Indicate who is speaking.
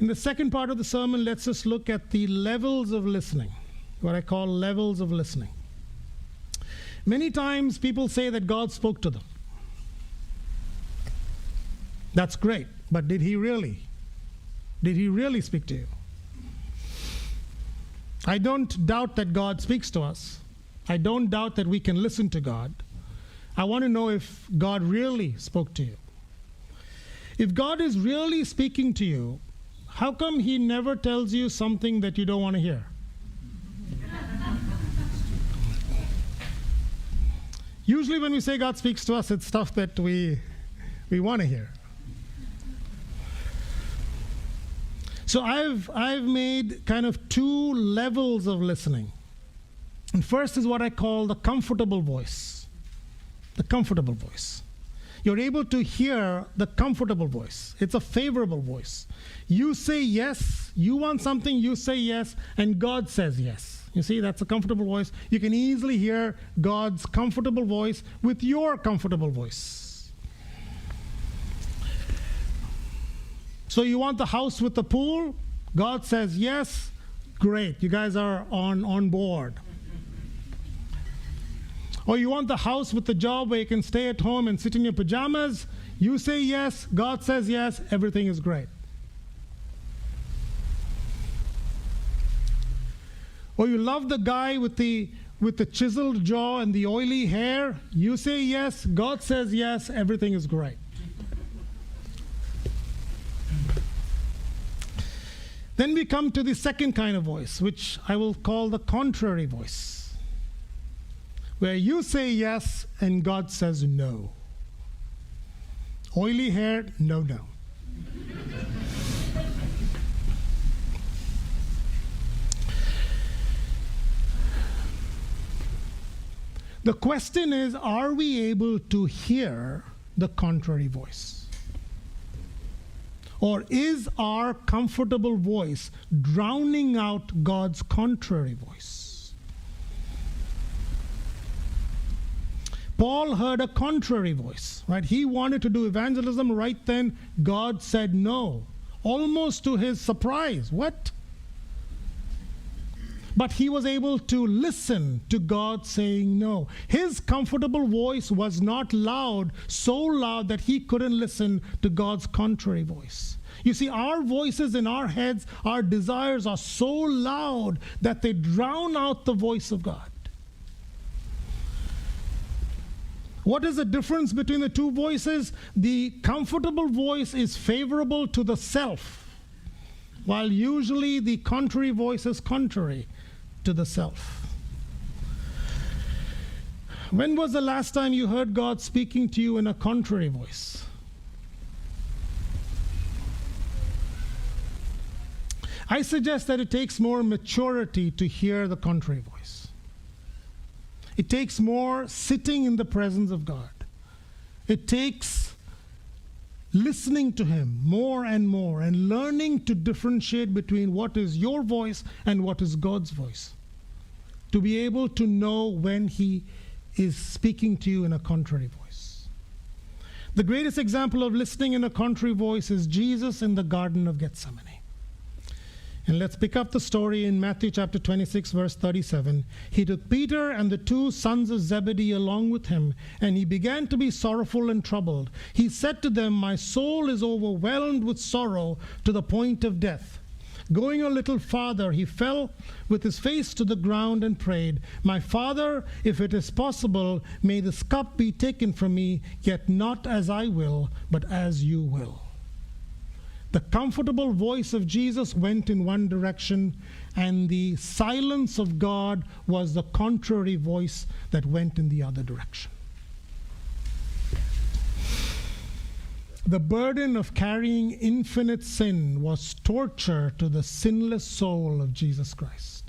Speaker 1: In the second part of the sermon, let's just look at the levels of listening, what I call levels of listening. Many times people say that God spoke to them. That's great, but did he really? Did he really speak to you? I don't doubt that God speaks to us. I don't doubt that we can listen to God. I want to know if God really spoke to you. If God is really speaking to you, how come he never tells you something that you don't want to hear? Usually when we say God speaks to us, it's stuff that we want to hear. So I've made kind of two levels of listening. And first is what I call the comfortable voice. The comfortable voice. You're able to hear the comfortable voice. It's a favorable voice. You say yes, you want something, you say yes, and God says yes. You see, that's a comfortable voice. You can easily hear God's comfortable voice with your comfortable voice. So you want the house with the pool? God says yes. Great, you guys are on board. Or you want the house with the job where you can stay at home and sit in your pajamas? You say yes, God says yes, everything is great. Or you love the guy with the chiseled jaw and the oily hair? You say yes, God says yes, everything is great. Then we come to the second kind of voice, which I will call the contrary voice, where you say yes and God says no. Oily hair, no. The question is, are we able to hear the contrary voice? Or is our comfortable voice drowning out God's contrary voice? Paul heard a contrary voice, right? He wanted to do evangelism. Right then, God said no, almost to his surprise. What? But he was able to listen to God saying no. His comfortable voice was not loud, so loud that he couldn't listen to God's contrary voice. You see, our voices in our heads, our desires are so loud that they drown out the voice of God. What is the difference between the two voices? The comfortable voice is favorable to the self, while usually the contrary voice is contrary to the self. When was the last time you heard God speaking to you in a contrary voice? I suggest that it takes more maturity to hear the contrary voice. It takes more sitting in the presence of God. It takes listening to him more and more and learning to differentiate between what is your voice and what is God's voice, to be able to know when he is speaking to you in a contrary voice. The greatest example of listening in a contrary voice is Jesus in the Garden of Gethsemane. And let's pick up the story in Matthew chapter 26, verse 37. He took Peter and the two sons of Zebedee along with him, and he began to be sorrowful and troubled. He said to them, "My soul is overwhelmed with sorrow to the point of death." Going a little farther, he fell with his face to the ground and prayed, "My Father, if it is possible, may this cup be taken from me, yet not as I will, but as you will." The comfortable voice of Jesus went in one direction, and the silence of God was the contrary voice that went in the other direction. The burden of carrying infinite sin was torture to the sinless soul of Jesus Christ.